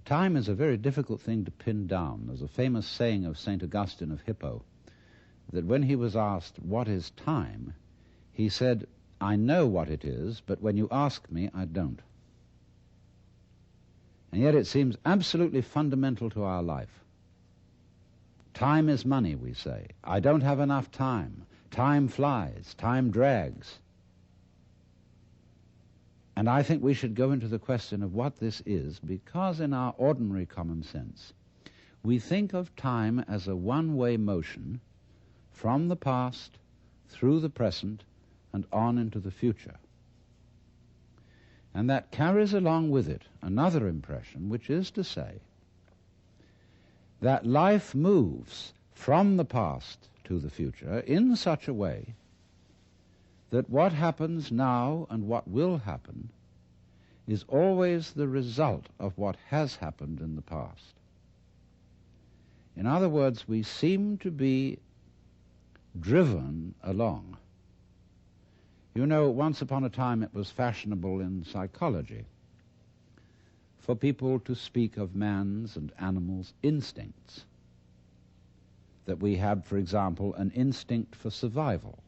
Time is a very difficult thing to pin down. There's a famous saying of St. Augustine of Hippo that when he was asked, "What is time?" he said, "I know what it is, but when you ask me, I don't." And yet it seems absolutely fundamental to our life. Time is money, we say. I don't have enough time. Time flies. Time drags. And I think we should go into the question of what this is, because in our ordinary common sense, we think of time as a one-way motion from the past, through the present, and on into the future. And that carries along with it another impression, which is to say that life moves from the past to the future in such a way that what happens now and what will happen is always the result of what has happened in the past. In other words, we seem to be driven along. You know, once upon a time it was fashionable in psychology for people to speak of man's and animals' instincts. That we have, for example, an instinct for survival,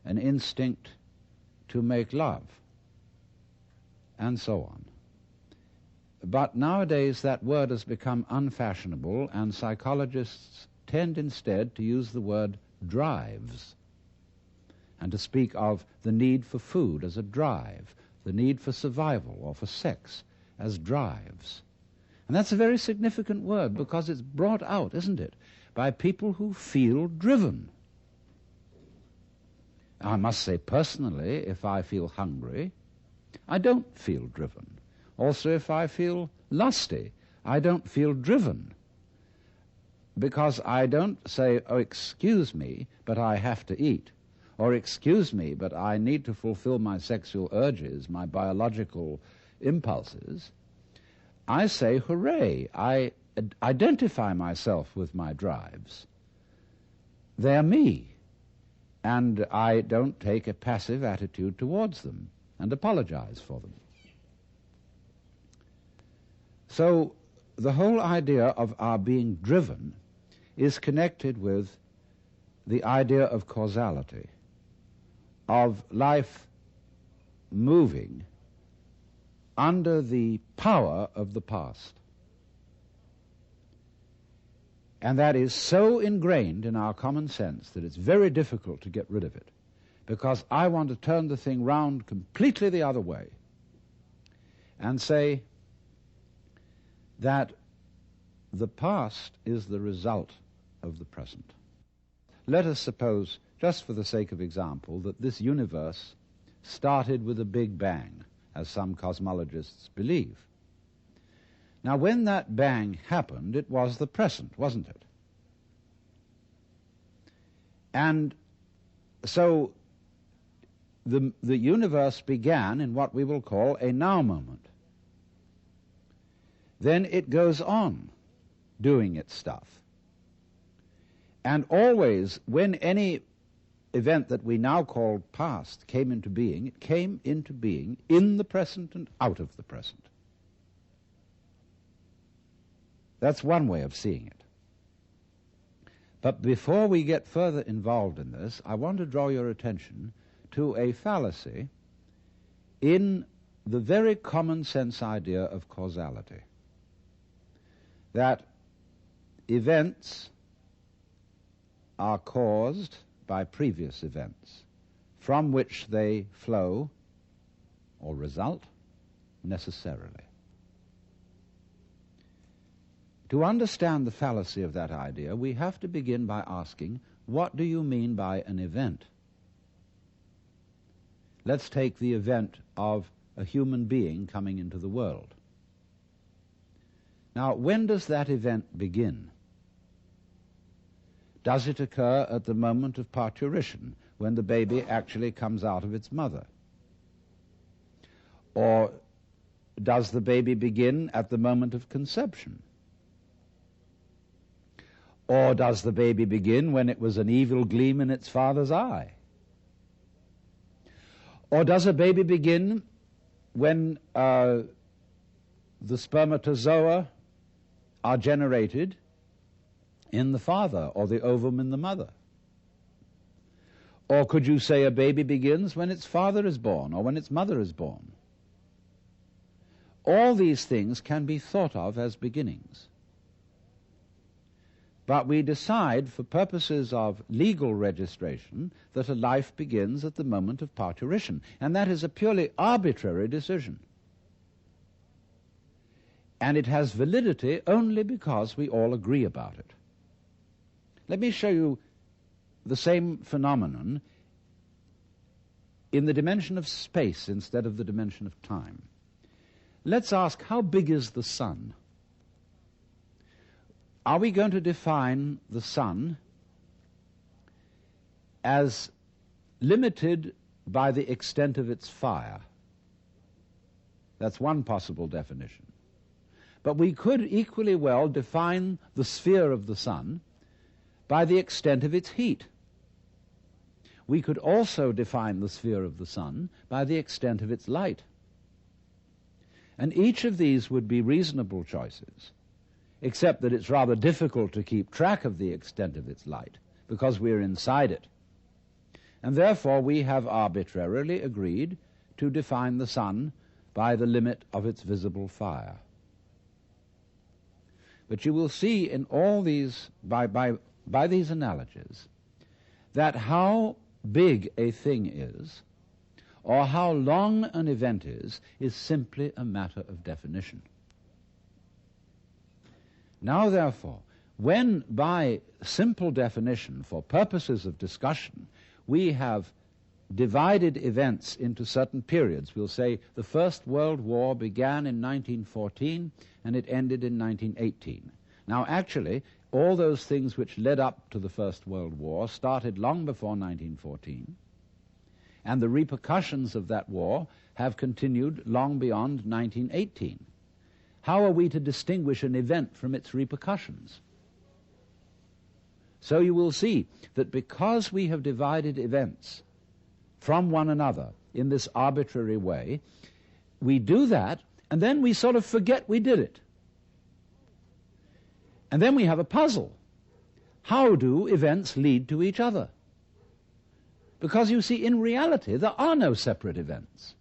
an instinct to make love, and so on. But nowadays that word has become unfashionable, and psychologists tend instead to use the word drives, and to speak of the need for food as a drive, the need for survival or for sex as drives. And that's a very significant word, because it's brought out, isn't it, by people who feel driven. I must say personally, if I feel hungry, I don't feel driven. Also, if I feel lusty, I don't feel driven, because I don't say, "Oh, excuse me, but I have to eat," or "Excuse me, but I need to fulfill my sexual urges, my biological impulses." I say, "Hooray, I identify myself with my drives. They're me," and I don't take a passive attitude towards them and apologize for them. So the whole idea of our being driven is connected with the idea of causality, of life moving under the power of the past. And that is so ingrained in our common sense that it's very difficult to get rid of it, because I want to turn the thing round completely the other way and say that the past is the result of the present. Let us suppose, just for the sake of example, that this universe started with a big bang, as some cosmologists believe. Now, when that bang happened, it was the present, wasn't it? And so the universe began in what we will call a now moment. Then it goes on doing its stuff. And always, when any event that we now call past came into being, it came into being in the present and out of the present. That's one way of seeing it. But before we get further involved in this, I want to draw your attention to a fallacy in the very common sense idea of causality. That events are caused by previous events, from which they flow or result necessarily. To understand the fallacy of that idea, we have to begin by asking, what do you mean by an event? Let's take the event of a human being coming into the world. Now, when does that event begin? Does it occur at the moment of parturition, when the baby actually comes out of its mother? Or does the baby begin at the moment of conception? Or does the baby begin when it was an evil gleam in its father's eye? Or does a baby begin when the spermatozoa are generated in the father, or the ovum in the mother. Or could you say a baby begins when its father is born, or when its mother is born? All these things can be thought of as beginnings. But we decide, for purposes of legal registration, that a life begins at the moment of parturition, and that is a purely arbitrary decision. And it has validity only because we all agree about it. Let me show you the same phenomenon in the dimension of space instead of the dimension of time. Let's ask, how big is the sun? Are we going to define the sun as limited by the extent of its fire? That's one possible definition. But we could equally well define the sphere of the sun by the extent of its heat. We could also define the sphere of the sun by the extent of its light. And each of these would be reasonable choices, except that it's rather difficult to keep track of the extent of its light, because we're inside it. And therefore we have arbitrarily agreed to define the sun by the limit of its visible fire. But you will see in all these, by these analogies, that how big a thing is, or how long an event is simply a matter of definition. Now, therefore, when by simple definition, for purposes of discussion, we have divided events into certain periods, we'll say the First World War began in 1914 and it ended in 1918. Now, actually, all those things which led up to the First World War started long before 1914, and the repercussions of that war have continued long beyond 1918. How are we to distinguish an event from its repercussions? So you will see that because we have divided events from one another in this arbitrary way, we do that, and then we sort of forget we did it. And then we have a puzzle. How do events lead to each other? Because you see, in reality, there are no separate events.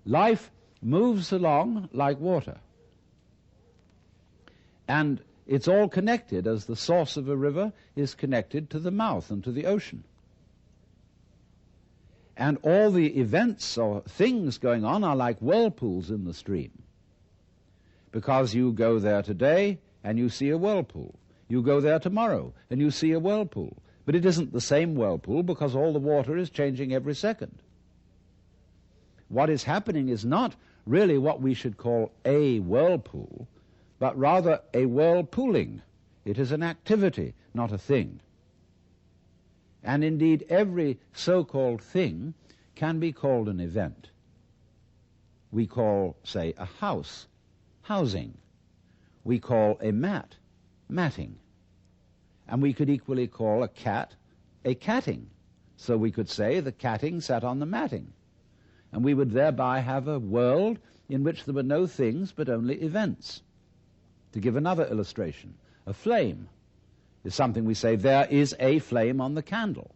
Life moves along like water. And it's all connected, as the source of a river is connected to the mouth and to the ocean. And all the events or things going on are like whirlpools in the stream. Because you go there today and you see a whirlpool. You go there tomorrow and you see a whirlpool. But it isn't the same whirlpool because all the water is changing every second. What is happening is not really what we should call a whirlpool, but rather a whirlpooling. It is an activity, not a thing. And indeed, every so-called thing can be called an event. We call, say, a house, housing. We call a mat, matting. And we could equally call a cat, a catting. So we could say the catting sat on the matting. And we would thereby have a world in which there were no things but only events. To give another illustration, a flame is something we say, there is a flame on the candle.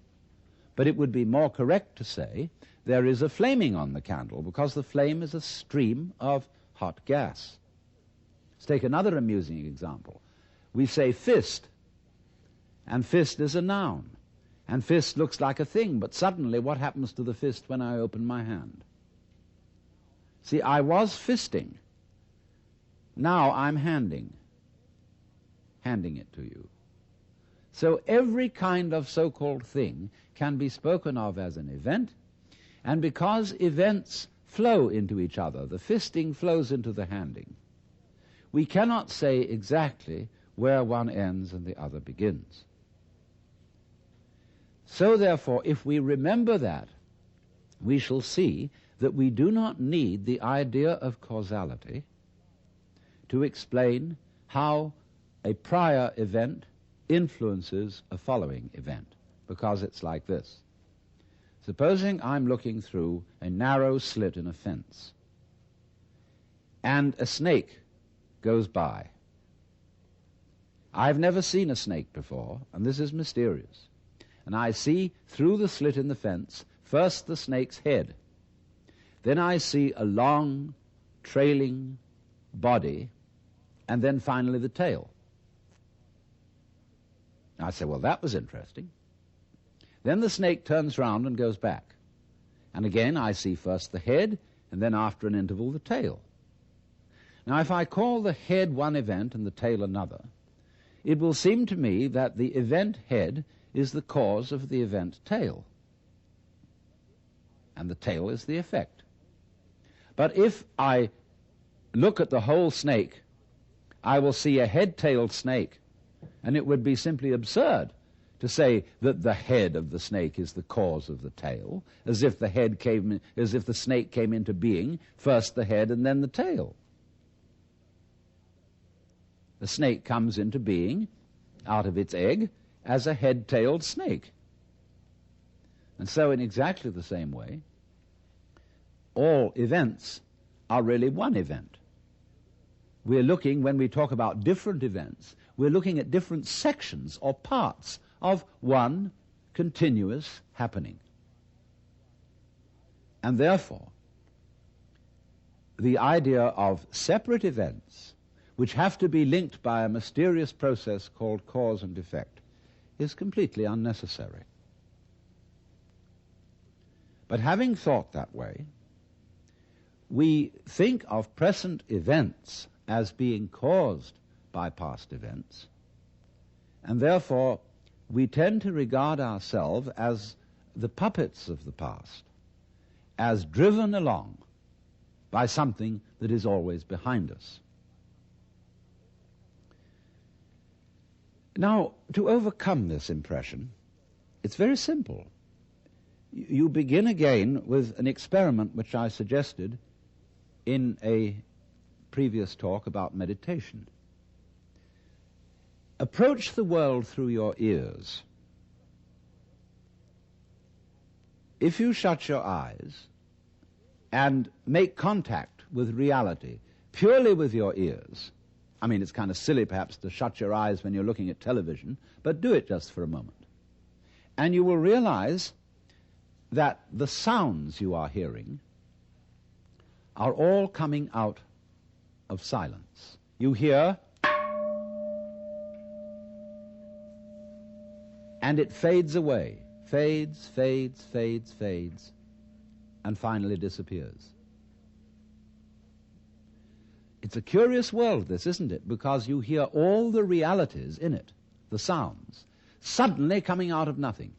But it would be more correct to say, there is a flaming on the candle, because the flame is a stream of hot gas. Let's take another amusing example. We say fist, and fist is a noun. And fist looks like a thing, but suddenly what happens to the fist when I open my hand? See, I was fisting. Now I'm handing it to you. So every kind of so-called thing can be spoken of as an event, and because events flow into each other, the fisting flows into the handing, we cannot say exactly where one ends and the other begins. So therefore, if we remember that, we shall see that we do not need the idea of causality to explain how a prior event influences a following event, because it's like this. Supposing I'm looking through a narrow slit in a fence, and a snake goes by. I've never seen a snake before, and this is mysterious. And I see through the slit in the fence first the snake's head. Then I see a long, trailing body, and then finally the tail. I say, well, that was interesting. Then the snake turns round and goes back. And again I see first the head, and then after an interval the tail. Now if I call the head one event and the tail another, it will seem to me that the event head is the cause of the event tail, and the tail is the effect. But if I look at the whole snake, I will see a head-tailed snake, and it would be simply absurd to say that the head of the snake is the cause of the tail, as if the snake came into being, first the head and then the tail. The snake comes into being out of its egg as a head-tailed snake. And so in exactly the same way, all events are really one event. We're looking, when we talk about different events, we're looking at different sections or parts of one continuous happening. And therefore, the idea of separate events, which have to be linked by a mysterious process called cause and effect, is completely unnecessary. But having thought that way, we think of present events as being caused by past events, and therefore we tend to regard ourselves as the puppets of the past, as driven along by something that is always behind us. Now, to overcome this impression, it's very simple. You begin again with an experiment which I suggested in a previous talk about meditation. Approach the world through your ears. If you shut your eyes and make contact with reality purely with your ears, I mean, it's kind of silly perhaps to shut your eyes when you're looking at television, but do it just for a moment. And you will realize that the sounds you are hearing are all coming out of silence. You hear, and it fades away, fades, fades, fades, fades, and finally disappears. It's a curious world, this, isn't it? Because you hear all the realities in it, the sounds, suddenly coming out of nothing.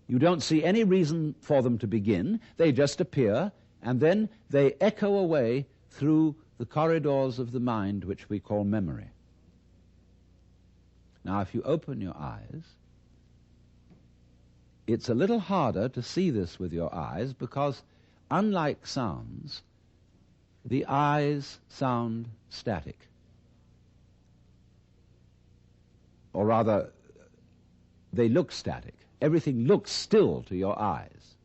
You don't see any reason for them to begin. They just appear, and then they echo away through the corridors of the mind, which we call memory. Now, if you open your eyes, it's a little harder to see this with your eyes because, unlike sounds, the eyes sound static. Or rather, they look static. Everything looks still to your eyes.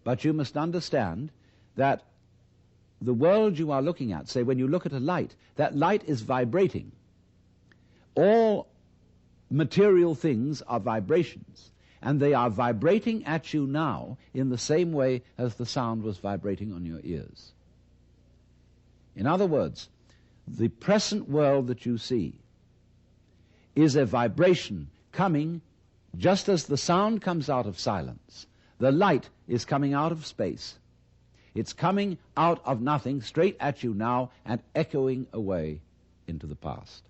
But you must understand that the world you are looking at, say when you look at a light, that light is vibrating. All material things are vibrations, and they are vibrating at you now in the same way as the sound was vibrating on your ears. In other words, the present world that you see is a vibration coming just as the sound comes out of silence. The light is coming out of space. It's coming out of nothing straight at you now and echoing away into the past.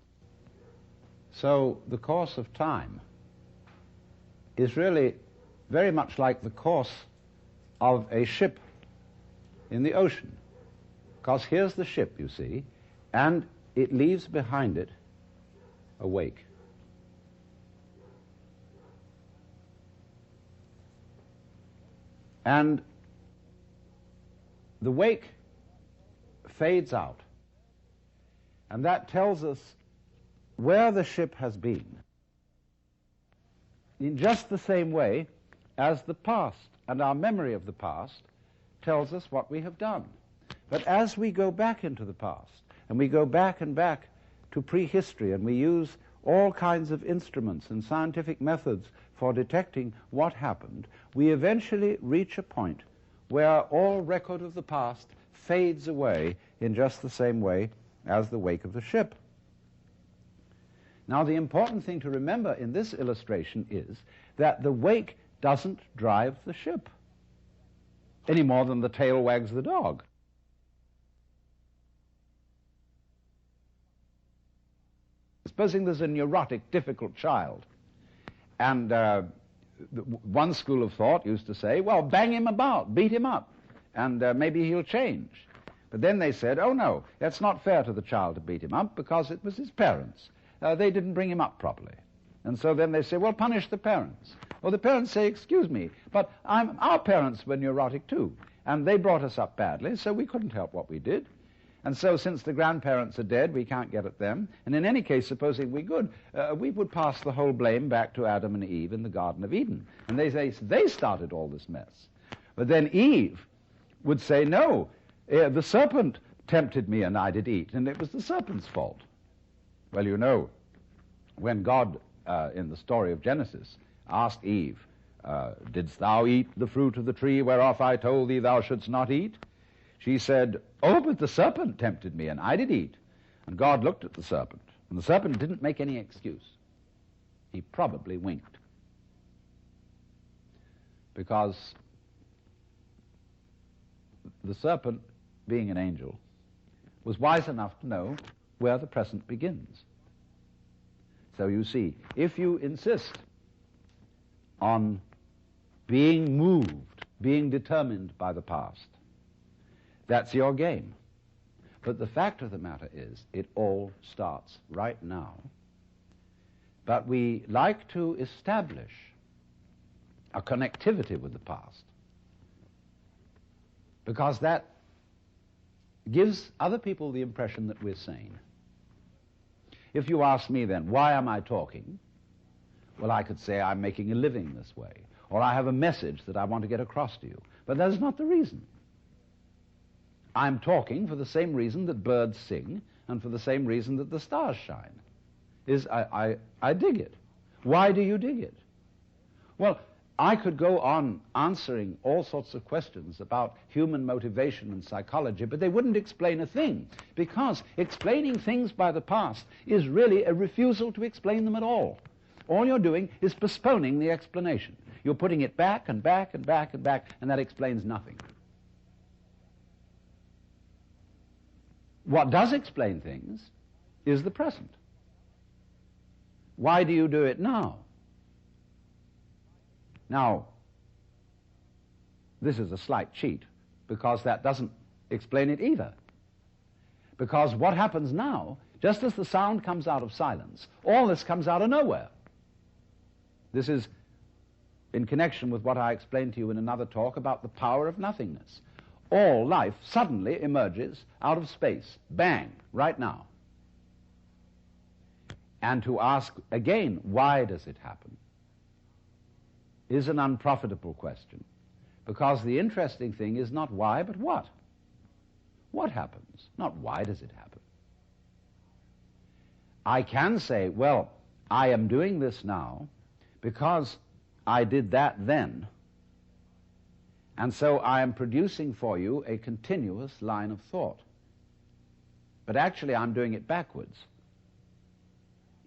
So the course of time is really very much like the course of a ship in the ocean. Because here's the ship, you see, and it leaves behind it a wake. And the wake fades out, and that tells us where the ship has been, in just the same way as the past and our memory of the past tells us what we have done. But as we go back into the past, and we go back and back to prehistory and we use all kinds of instruments and scientific methods for detecting what happened, we eventually reach a point where all record of the past fades away in just the same way as the wake of the ship. Now, the important thing to remember in this illustration is that the wake doesn't drive the ship any more than the tail wags the dog. Supposing there's a neurotic, difficult child, and one school of thought used to say, well, bang him about, beat him up, and maybe he'll change. But then they said, oh no, that's not fair to the child to beat him up because it was his parents. They didn't bring him up properly. And so then they say, well, punish the parents. Well, the parents say, excuse me, but our parents were neurotic too, and they brought us up badly, so we couldn't help what we did. And so since the grandparents are dead, we can't get at them. And in any case, supposing we could, we would pass the whole blame back to Adam and Eve in the Garden of Eden. And they say they started all this mess. But then Eve would say, no, the serpent tempted me and I did eat, and it was the serpent's fault. Well, you know, when God, in the story of Genesis, asked Eve, didst thou eat the fruit of the tree whereof I told thee thou shouldst not eat? She said, oh, but the serpent tempted me, and I did eat. And God looked at the serpent, and the serpent didn't make any excuse. He probably winked. Because the serpent, being an angel, was wise enough to know where the present begins. So you see, if you insist on being moved, being determined by the past, that's your game. But the fact of the matter is, it all starts right now. But we like to establish a connectivity with the past because that gives other people the impression that we're sane. If you ask me then, why am I talking? Well, I could say I'm making a living this way, or I have a message that I want to get across to you. But that is not the reason. I'm talking for the same reason that birds sing and for the same reason that the stars shine. I dig it. Why do you dig it? Well, I could go on answering all sorts of questions about human motivation and psychology, but they wouldn't explain a thing, because explaining things by the past is really a refusal to explain them at all. All you're doing is postponing the explanation. You're putting it back and back and back and back, and that explains nothing. What does explain things is the present. Why do you do it now? Now, this is a slight cheat, because that doesn't explain it either. Because what happens now, just as the sound comes out of silence, all this comes out of nowhere. This is in connection with what I explained to you in another talk about the power of nothingness. All life suddenly emerges out of space, bang, right now. And to ask again, why does it happen, is an unprofitable question, because the interesting thing is not why, but what. What happens? Not why does it happen. I can say, well, I am doing this now because I did that then, and so I am producing for you a continuous line of thought. But actually I'm doing it backwards.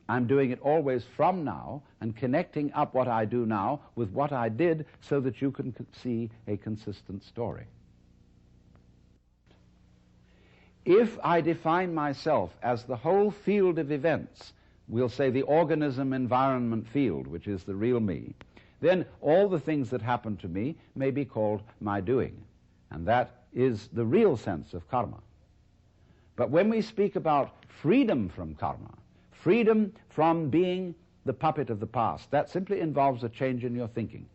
I'm doing it always from now and connecting up what I do now with what I did so that you can see a consistent story. If I define myself as the whole field of events, we'll say the organism-environment field, which is the real me, then all the things that happen to me may be called my doing. And that is the real sense of karma. But when we speak about freedom from karma, freedom from being the puppet of the past, that simply involves a change in your thinking.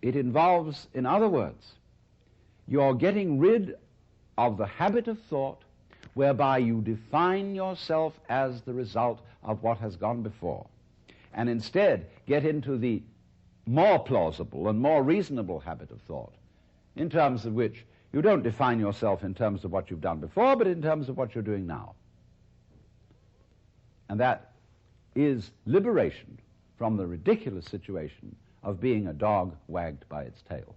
It involves, in other words, you're getting rid of the habit of thought whereby you define yourself as the result of what has gone before, and instead get into the more plausible and more reasonable habit of thought, in terms of which you don't define yourself in terms of what you've done before, but in terms of what you're doing now. And that is liberation from the ridiculous situation of being a dog wagged by its tail.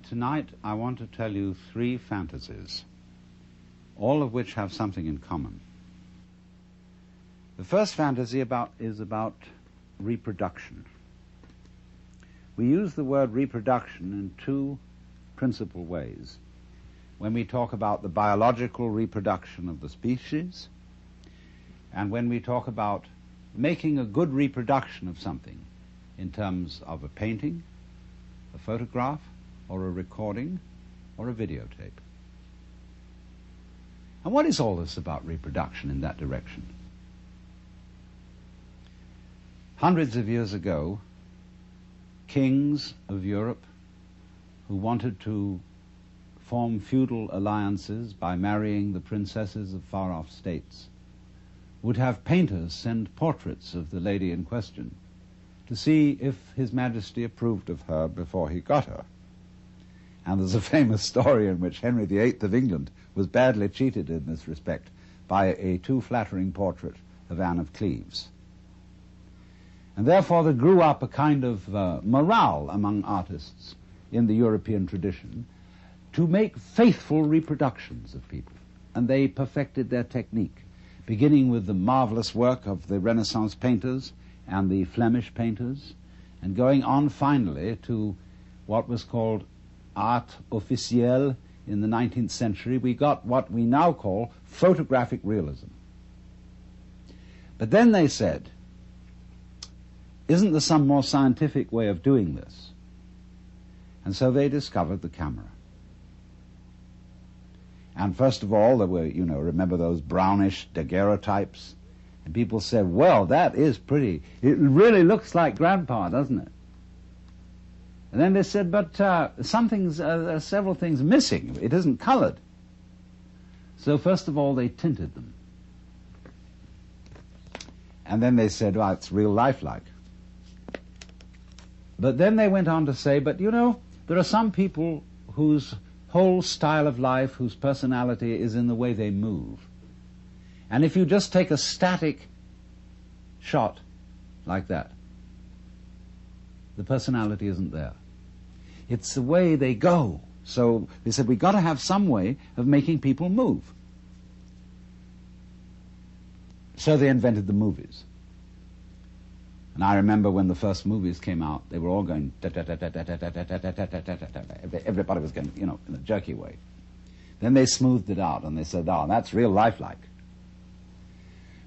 Tonight I want to tell you 3 fantasies, all of which have something in common. The first fantasy is about reproduction. We use the word reproduction in 2 principal ways. When we talk about the biological reproduction of the species, and when we talk about making a good reproduction of something in terms of a painting, a photograph, or a recording, or a videotape. And what is all this about reproduction in that direction? Hundreds of years ago, kings of Europe who wanted to form feudal alliances by marrying the princesses of far-off states would have painters send portraits of the lady in question to see if His Majesty approved of her before he got her. And there's a famous story in which Henry VIII of England was badly cheated in this respect by a too flattering portrait of Anne of Cleves. And therefore there grew up a kind of morale among artists in the European tradition to make faithful reproductions of people. And they perfected their technique, beginning with the marvelous work of the Renaissance painters and the Flemish painters, and going on finally to what was called art officielle in the 19th century. We got what we now call photographic realism. But then they said, isn't there some more scientific way of doing this? And so they discovered the camera. And first of all, there were, remember those brownish daguerreotypes? And people said, well, that is pretty. It really looks like Grandpa, doesn't it? And then they said, but there are several things missing. It isn't colored. So first of all, they tinted them. And then they said, well, it's real lifelike. But then they went on to say, but there are some people whose whole style of life, whose personality is in the way they move. And if you just take a static shot like that, the personality isn't there. It's the way they go. So they said, we've got to have some way of making people move. So they invented the movies. And I remember when the first movies came out, they were all going, everybody was going, in a jerky way. Then they smoothed it out and they said, oh, that's real lifelike.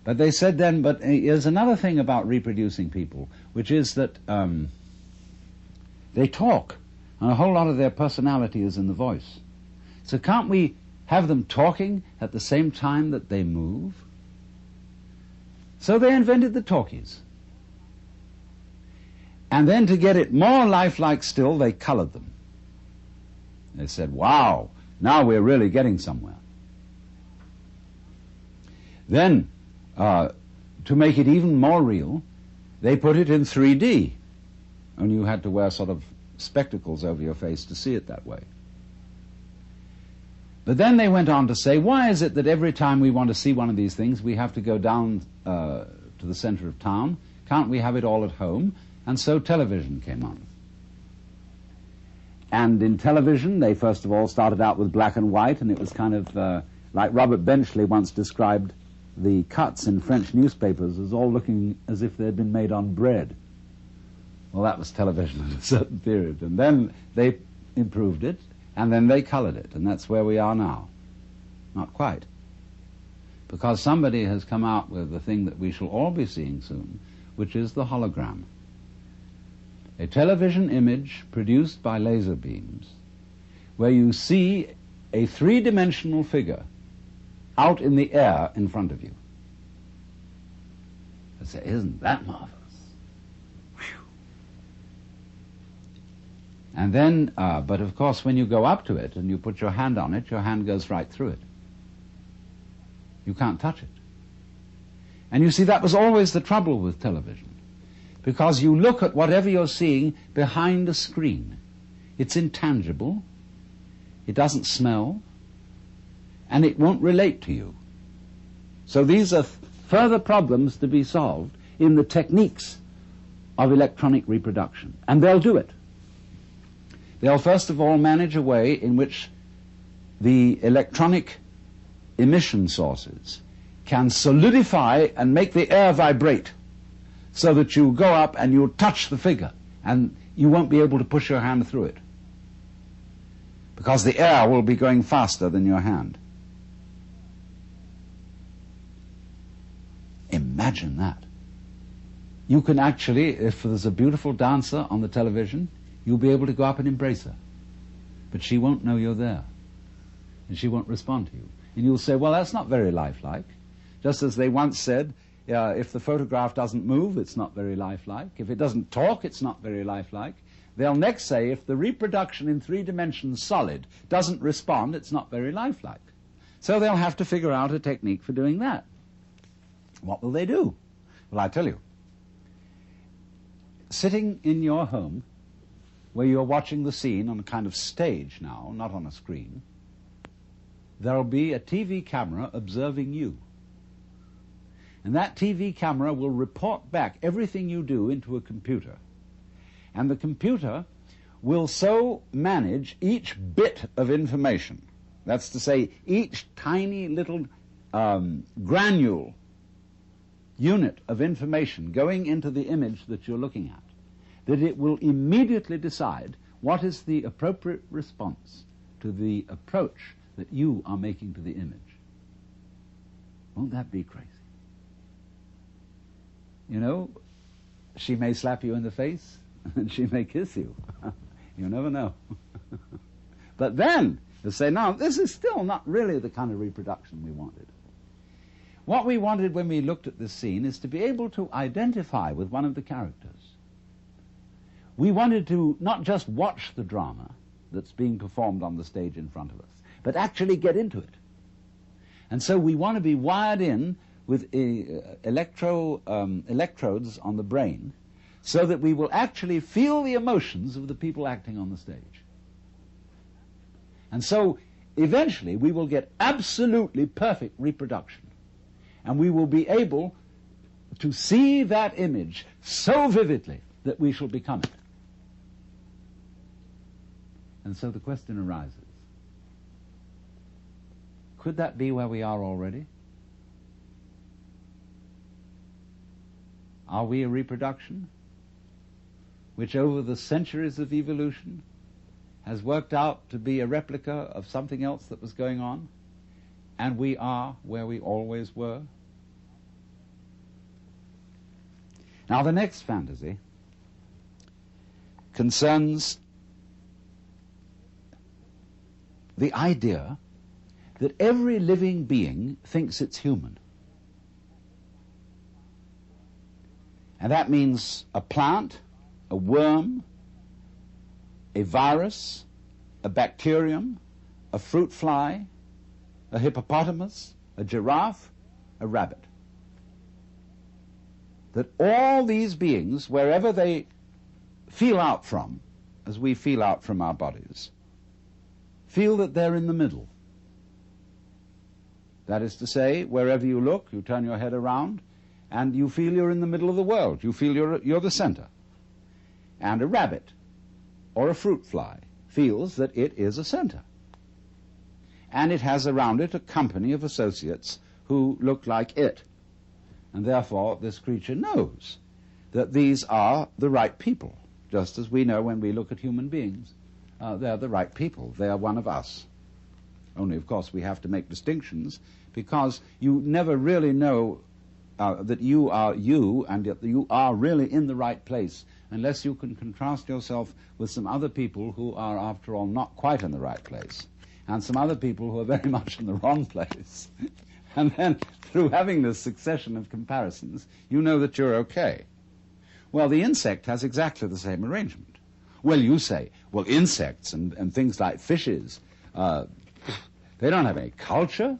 But they said then, but there's another thing about reproducing people, which is that they talk, and a whole lot of their personality is in the voice. So can't we have them talking at the same time that they move? So they invented the talkies. And then to get it more lifelike still, they colored them. They said, wow, now we're really getting somewhere. Then, to make it even more real, they put it in 3D. And you had to wear sort of spectacles over your face to see it that way. But then they went on to say, why is it that every time we want to see one of these things, we have to go down to the center of town? Can't we have it all at home? And so television came on. And in television, they first of all started out with black and white, and it was kind of like Robert Benchley once described the cuts in French newspapers as all looking as if they'd been made on bread. Well, that was television at a certain period. And then they improved it, and then they colored it, and that's where we are now. Not quite. Because somebody has come out with the thing that we shall all be seeing soon, which is the hologram. A television image produced by laser beams, where you see a three-dimensional figure out in the air in front of you. I say, isn't that marvelous? Whew. And then, but of course, when you go up to it and you put your hand on it, your hand goes right through it. You can't touch it. And you see, that was always the trouble with television. because you look at whatever you're seeing behind a screen. It's intangible, it doesn't smell, and it won't relate to you. So these are further problems to be solved in the techniques of electronic reproduction. And they'll do it. They'll first of all manage a way in which the electronic emission sources can solidify and make the air vibrate so that you go up and you'll touch the figure and you won't be able to push your hand through it because the air will be going faster than your hand. Imagine that. You can actually, if there's a beautiful dancer on the television, you'll be able to go up and embrace her. But she won't know you're there. And she won't respond to you. And you'll say, well, that's not very lifelike. Just as they once said, if the photograph doesn't move, it's not very lifelike. If it doesn't talk, it's not very lifelike. They'll next say, if the reproduction in 3 dimensions solid doesn't respond, it's not very lifelike. So they'll have to figure out a technique for doing that. What will they do? Well, I tell you. Sitting in your home, where you're watching the scene on a kind of stage now, not on a screen, there'll be a TV camera observing you. And that TV camera will report back everything you do into a computer. And the computer will so manage each bit of information, that's to say, each tiny little granule unit of information going into the image that you're looking at, that it will immediately decide what is the appropriate response to the approach that you are making to the image. Won't that be crazy? You know, she may slap you in the face and she may kiss you. You never know. But then you say, no, this is still not really the kind of reproduction we wanted. What we wanted when we looked at this scene is to be able to identify with one of the characters. We wanted to not just watch the drama that's being performed on the stage in front of us, but actually get into it. And so we want to be wired in with electrodes on the brain so that we will actually feel the emotions of the people acting on the stage. And so eventually we will get absolutely perfect reproduction. And we will be able to see that image so vividly that we shall become it. And so the question arises, could that be where we are already? Are we a reproduction which over the centuries of evolution has worked out to be a replica of something else that was going on? And we are where we always were? Now the next fantasy concerns the idea that every living being thinks it's human. And that means a plant, a worm, a virus, a bacterium, a fruit fly, a hippopotamus, a giraffe, a rabbit. That all these beings, wherever they feel out from, as we feel out from our bodies, feel that they're in the middle. That is to say, wherever you look, you turn your head around, and you feel you're in the middle of the world. You feel you're the center. And a rabbit or a fruit fly feels that it is a center. And it has around it a company of associates who look like it. And therefore, this creature knows that these are the right people, just as we know when we look at human beings. They're the right people. They are one of us. Only, of course, we have to make distinctions because you never really know that you are you and that you are really in the right place unless you can contrast yourself with some other people who are, after all, not quite in the right place and some other people who are very much in the wrong place. And then, through having this succession of comparisons, you know that you're okay. Well, the insect has exactly the same arrangement. Well, you say, well, insects and things like fishes, they don't have any culture?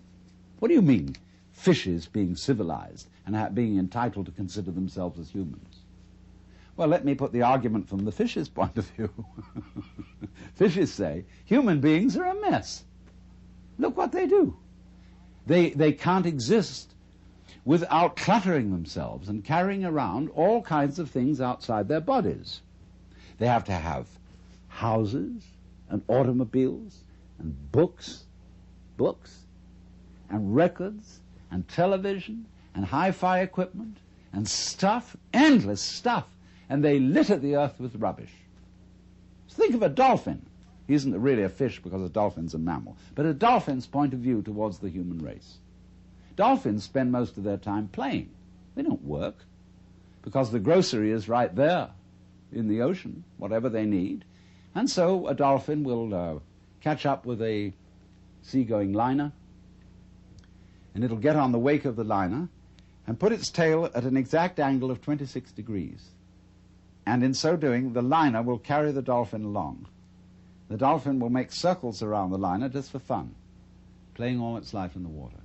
What do you mean, fishes being civilized and being entitled to consider themselves as humans? Well, let me put the argument from the fish's point of view. Fishes say, human beings are a mess. Look what they do. They can't exist without cluttering themselves and carrying around all kinds of things outside their bodies. They have to have houses and automobiles and books, and records and television and hi-fi equipment and stuff, endless stuff, and they litter the earth with rubbish. So think of a dolphin. He isn't really a fish because a dolphin's a mammal, but a dolphin's point of view towards the human race. Dolphins spend most of their time playing. They don't work because the grocery is right there in the ocean, whatever they need. And so a dolphin will catch up with a seagoing liner, and it'll get on the wake of the liner and put its tail at an exact angle of 26 degrees. And in so doing, the liner will carry the dolphin along. The dolphin will make circles around the liner just for fun, playing all its life in the water.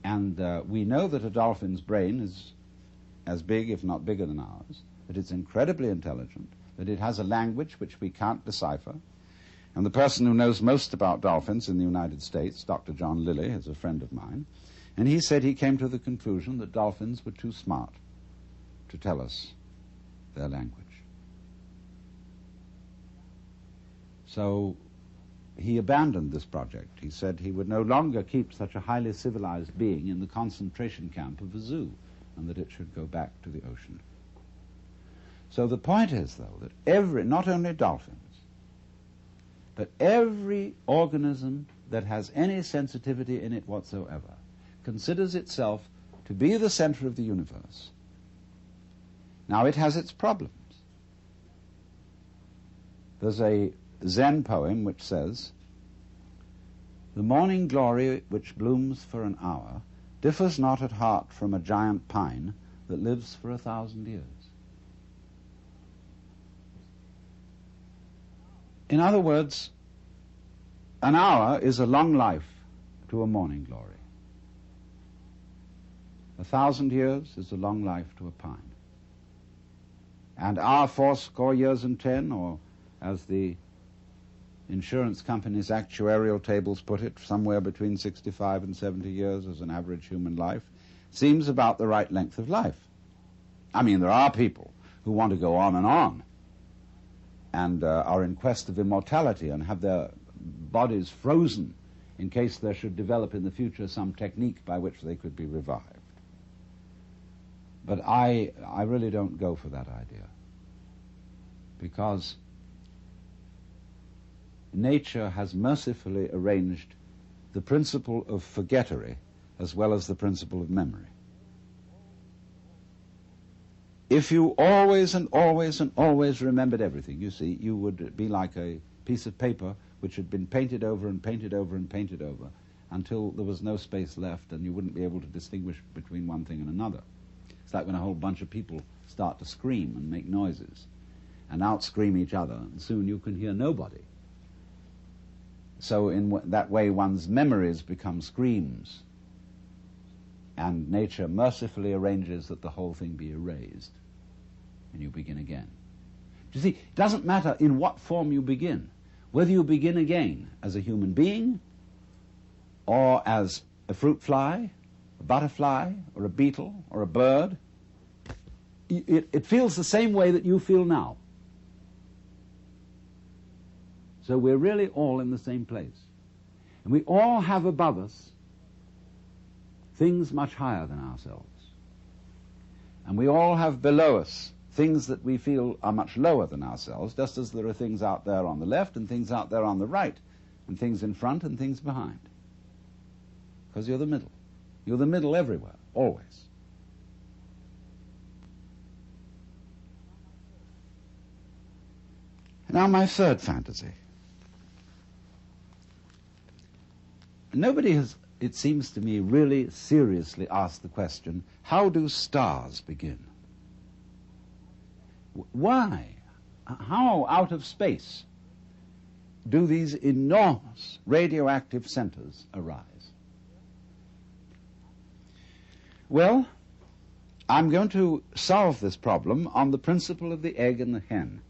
And we know that a dolphin's brain is as big, if not bigger than ours, that it's incredibly intelligent, that it has a language which we can't decipher. And the person who knows most about dolphins in the United States, Dr. John Lilly, is a friend of mine, and he said he came to the conclusion that dolphins were too smart to tell us their language. So he abandoned this project. He said he would no longer keep such a highly civilized being in the concentration camp of a zoo, and that it should go back to the ocean. So the point is, though, that not only dolphins, but every organism that has any sensitivity in it whatsoever considers itself to be the center of the universe. Now, it has its problems. There's a Zen poem which says, "The morning glory which blooms for an hour differs not at heart from a giant pine that lives for 1,000 years." In other words, an hour is a long life to a morning glory. 1,000 years is a long life to a pine. And our 80 years and 10, or as the insurance company's actuarial tables put it, somewhere between 65 and 70 years as an average human life, seems about the right length of life. I mean, there are people who want to go on and are in quest of immortality and have their bodies frozen in case there should develop in the future some technique by which they could be revived. But I really don't go for that idea, because nature has mercifully arranged the principle of forgettery as well as the principle of memory. If you always and always and always remembered everything, you see, you would be like a piece of paper which had been painted over and painted over and painted over until there was no space left, and you wouldn't be able to distinguish between one thing and another. It's like when a whole bunch of people start to scream and make noises and out-scream each other, and soon you can hear nobody. So in that way, one's memories become screams, and nature mercifully arranges that the whole thing be erased, and you begin again. You see, it doesn't matter in what form you begin, whether you begin again as a human being, or as a fruit fly, a butterfly, or a beetle, or a bird. It feels the same way that you feel now. So we're really all in the same place. And we all have above us things much higher than ourselves. And we all have below us things that we feel are much lower than ourselves, just as there are things out there on the left and things out there on the right, and things in front and things behind. Because you're the middle. You're the middle everywhere, always. Now my third fantasy. Nobody has, it seems to me, really seriously asked the question, how do stars begin? Why? How out of space do these enormous radioactive centers arise? Well, I'm going to solve this problem on the principle of the egg and the hen,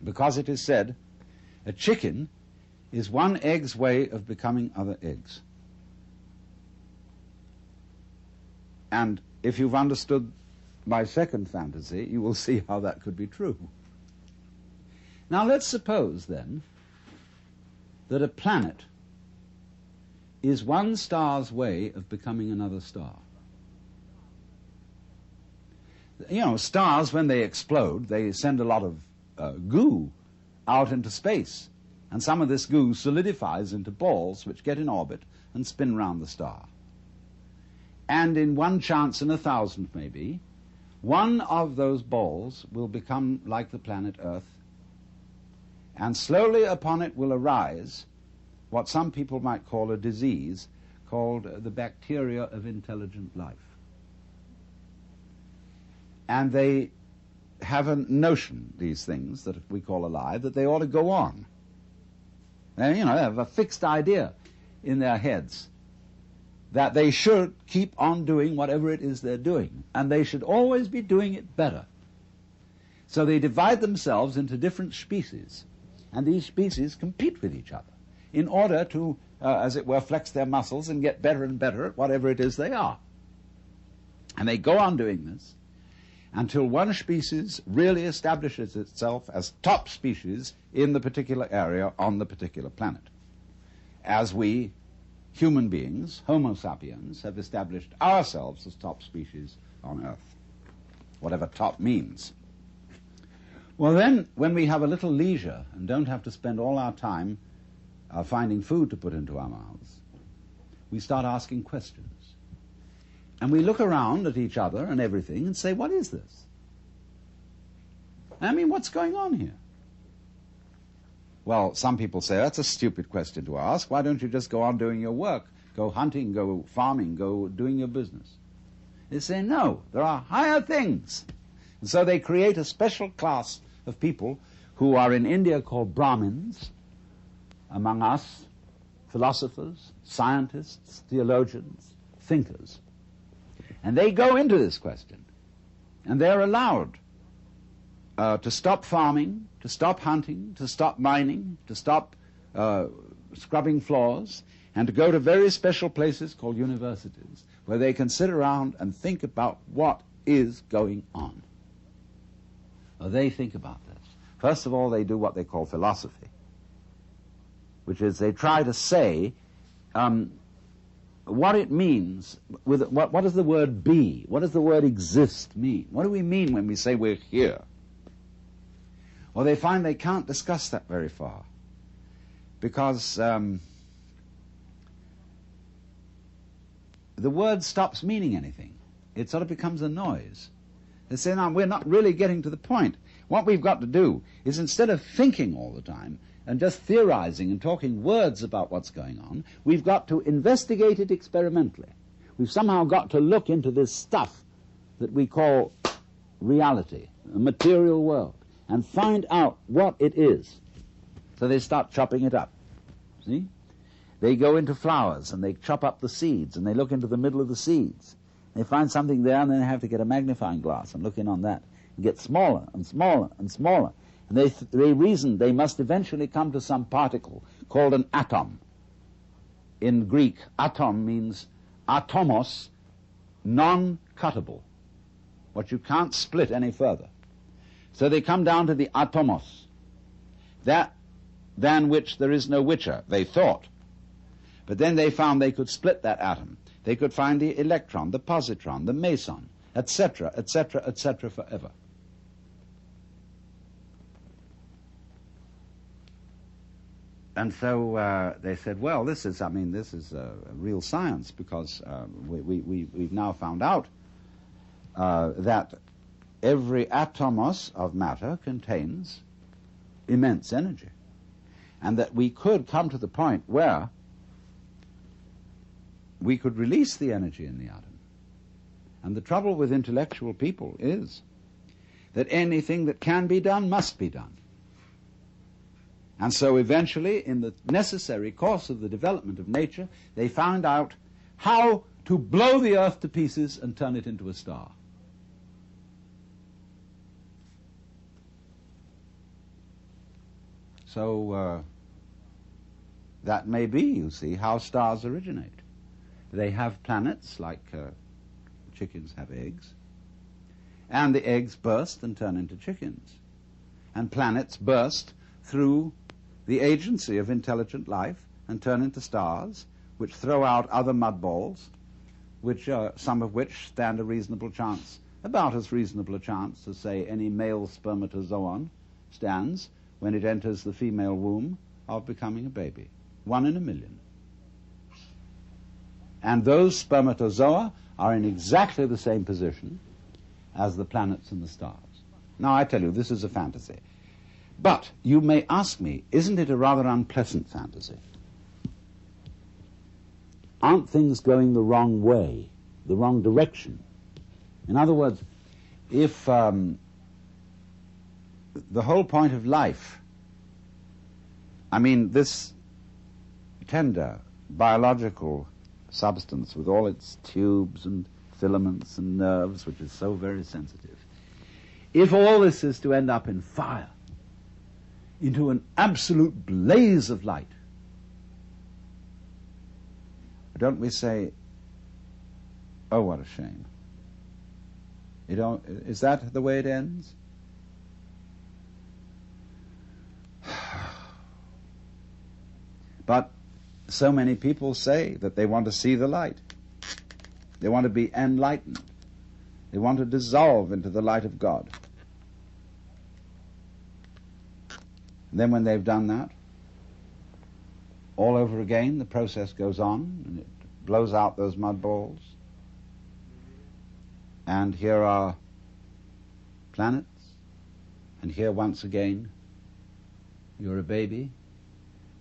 because it is said a chicken is one egg's way of becoming other eggs. And if you've understood my second fantasy, you will see how that could be true. Now let's suppose then that a planet is one star's way of becoming another star. You know, stars, when they explode, they send a lot of goo out into space. And some of this goo solidifies into balls which get in orbit and spin round the star. And in one chance in 1,000 maybe, one of those balls will become like the planet Earth. And slowly upon it will arise what some people might call a disease called the bacteria of intelligent life. And they have a notion, these things that we call alive, that they ought to go on. They, they have a fixed idea in their heads that they should keep on doing whatever it is they're doing, and they should always be doing it better. So they divide themselves into different species, and these species compete with each other in order to, as it were, flex their muscles and get better and better at whatever it is they are. And they go on doing this until one species really establishes itself as top species in the particular area on the particular planet. As we, human beings, Homo sapiens, have established ourselves as top species on Earth, whatever top means. Well then, when we have a little leisure and don't have to spend all our time finding food to put into our mouths, we start asking questions. And we look around at each other and everything and say, what is this? I mean, what's going on here? Well, some people say, that's a stupid question to ask. Why don't you just go on doing your work? Go hunting, go farming, go doing your business. They say, no, there are higher things. And so they create a special class of people who are in India called Brahmins, among us, philosophers, scientists, theologians, thinkers. And they go into this question, and they're allowed to stop farming, to stop hunting, to stop mining, to stop scrubbing floors, and to go to very special places called universities, where they can sit around and think about what is going on. Well, they think about this. First of all, they do what they call philosophy, which is they try to say what it means, what does the word be? What does the word exist mean? What do we mean when we say we're here? Well, they find they can't discuss that very far, because the word stops meaning anything. It sort of becomes a noise. They say, no, we're not really getting to the point. What we've got to do is, instead of thinking all the time and just theorizing and talking words about what's going on, we've got to investigate it experimentally. We've somehow got to look into this stuff that we call reality, a material world, and find out what it is. So they start chopping it up. See? They go into flowers and they chop up the seeds and they look into the middle of the seeds. They find something there and then they have to get a magnifying glass and look in on that and get smaller and smaller and smaller. And they reason they must eventually come to some particle called an atom. In Greek, atom means atomos, non-cuttable, what you can't split any further. So they come down to the atomos, that than which there is no whicher, they thought. But then they found they could split that atom. They could find the electron, the positron, the meson, etc., etc., etc., forever. And so they said, well, this is a real science, because we've now found out that every atomos of matter contains immense energy, and that we could come to the point where we could release the energy in the atom. And the trouble with intellectual people is that anything that can be done must be done. And so eventually, in the necessary course of the development of nature, they found out how to blow the earth to pieces and turn it into a star. So that may be, you see, how stars originate. They have planets, like chickens have eggs, and the eggs burst and turn into chickens. And planets burst through the agency of intelligent life and turn into stars, which throw out other mud balls, which some of which stand a reasonable chance, about as reasonable a chance as, say, any male spermatozoon stands when it enters the female womb of becoming a baby. 1 in a million. And those spermatozoa are in exactly the same position as the planets and the stars. Now, I tell you, this is a fantasy. But you may ask me, isn't it a rather unpleasant fantasy? Aren't things going the wrong way, the wrong direction? In other words, if the whole point of life, I mean, this tender biological substance with all its tubes and filaments and nerves, which is so very sensitive, if all this is to end up in fire, into an absolute blaze of light, don't we say, oh, what a shame? Is that the way it ends? But so many people say that they want to see the light. They want to be enlightened. They want to dissolve into the light of God. And then when they've done that, all over again, the process goes on, and it blows out those mud balls. And here are planets, and here once again, you're a baby,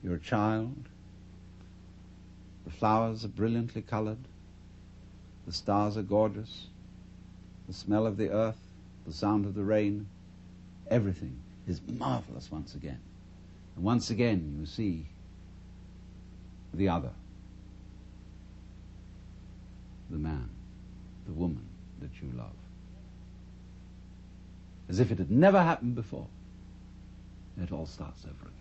you're a child, the flowers are brilliantly colored, the stars are gorgeous, the smell of the earth, the sound of the rain, everything is marvelous once again. And once again you see the other, the man, the woman that you love. As if it had never happened before. It all starts over again.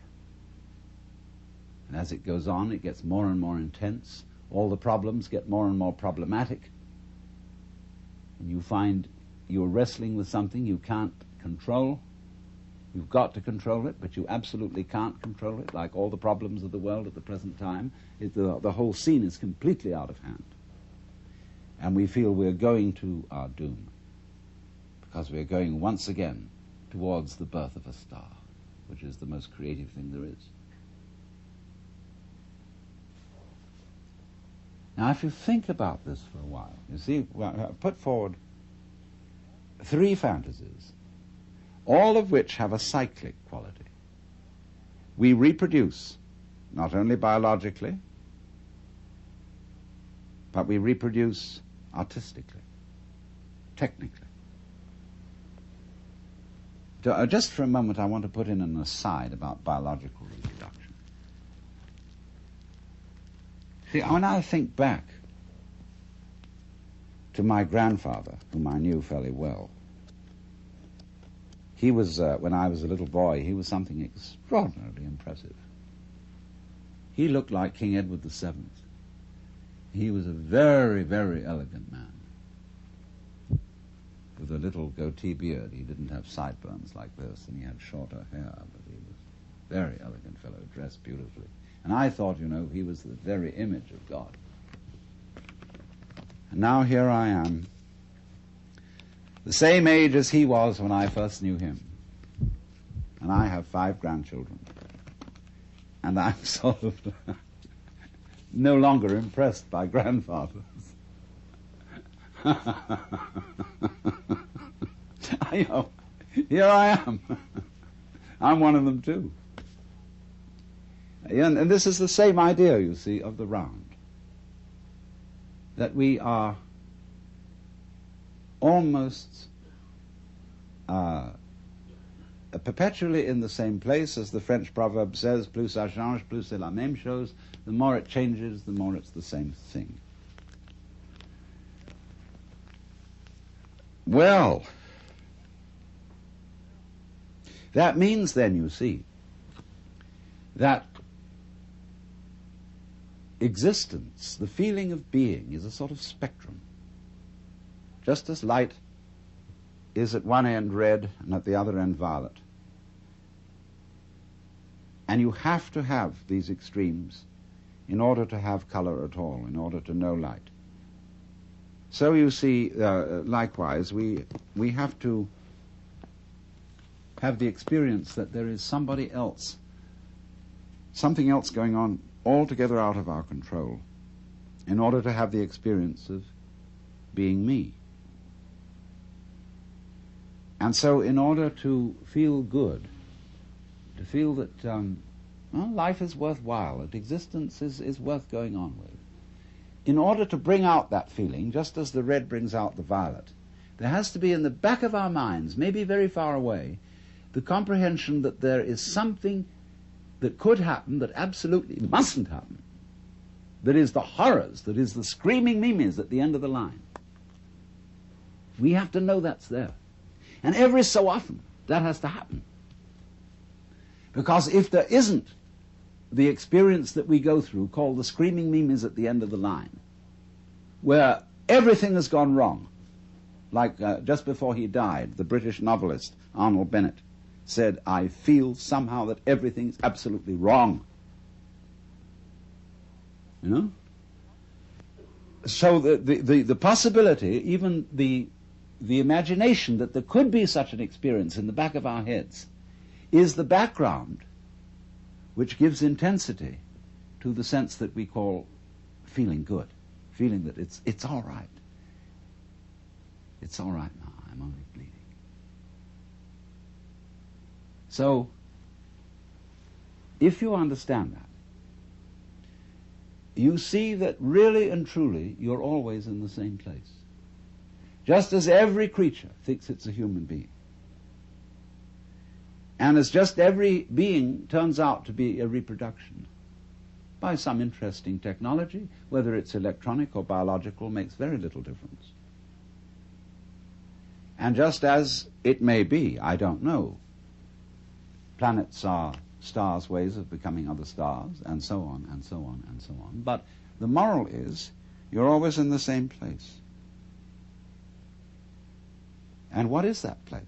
And as it goes on, it gets more and more intense. All the problems get more and more problematic. And you find you're wrestling with something you can't control. You've got to control it, but you absolutely can't control it, like all the problems of the world at the present time. The whole scene is completely out of hand. And we feel we're going to our doom, because we're going once again towards the birth of a star, which is the most creative thing there is. Now, if you think about this for a while, you see, I put forward 3 fantasies, all of which have a cyclic quality. We reproduce, not only biologically, but we reproduce artistically, technically. Just for a moment, I want to put in an aside about biological reproduction. See, when I think back to my grandfather, whom I knew fairly well, he was, when I was a little boy, he was something extraordinarily impressive. He looked like King Edward VII. He was a very, very elegant man, with a little goatee beard. He didn't have sideburns like this, and he had shorter hair, but he was a very elegant fellow, dressed beautifully. And I thought, he was the very image of God. And now here I am, the same age as he was when I first knew him. And I have 5 grandchildren. And I'm sort of no longer impressed by grandfathers. Here I am. I'm one of them too. And this is the same idea, you see, of the round. That we are almost perpetually in the same place, as the French proverb says, plus ça change, plus c'est la même chose. The more it changes, the more it's the same thing. Well, that means then, you see, that existence, the feeling of being, is a sort of spectrum. Just as light is at one end red and at the other end violet. And you have to have these extremes in order to have color at all, in order to know light. So you see, likewise, we have to have the experience that there is somebody else, something else going on altogether out of our control, in order to have the experience of being me. And so in order to feel good, to feel that life is worthwhile, that existence is worth going on with, in order to bring out that feeling, just as the red brings out the violet, there has to be in the back of our minds, maybe very far away, the comprehension that there is something that could happen that absolutely mustn't happen, that is the horrors, that is the screaming mimes at the end of the line. We have to know that's there. And every so often, that has to happen. Because if there isn't the experience that we go through, called the screaming mimes at the end of the line, where everything has gone wrong, like just before he died, the British novelist Arnold Bennett said, "I feel somehow that everything's absolutely wrong." You know? So the possibility, even the imagination that there could be such an experience in the back of our heads, is the background which gives intensity to the sense that we call feeling good, feeling that it's all right. It's all right now, I'm only bleeding. So, if you understand that, you see that really and truly you're always in the same place. Just as every creature thinks it's a human being. And as just every being turns out to be a reproduction by some interesting technology, whether it's electronic or biological, makes very little difference. And just as it may be, I don't know, planets are stars' ways of becoming other stars, and so on, and so on, and so on. But the moral is, you're always in the same place. And what is that place?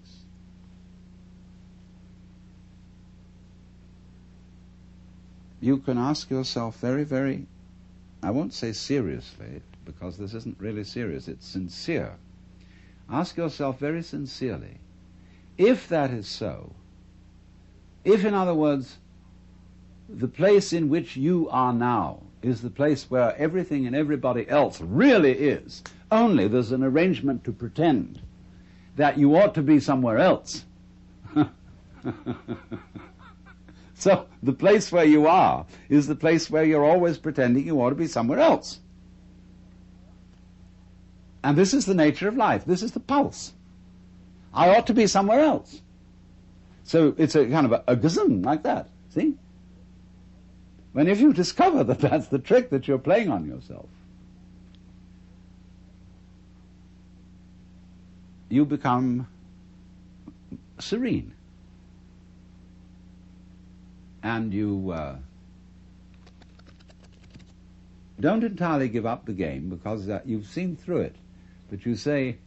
You can ask yourself very, very, I won't say seriously, because this isn't really serious, it's sincere. Ask yourself very sincerely, if that is so, if, in other words, the place in which you are now is the place where everything and everybody else really is, only there's an arrangement to pretend that you ought to be somewhere else. So the place where you are is the place where you're always pretending you ought to be somewhere else. And this is the nature of life. This is the pulse. I ought to be somewhere else. So it's a kind of a gazum like that, see? When if you discover that that's the trick that you're playing on yourself, you become serene. And you don't entirely give up the game because you've seen through it. But you say,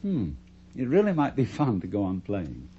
it really might be fun to go on playing.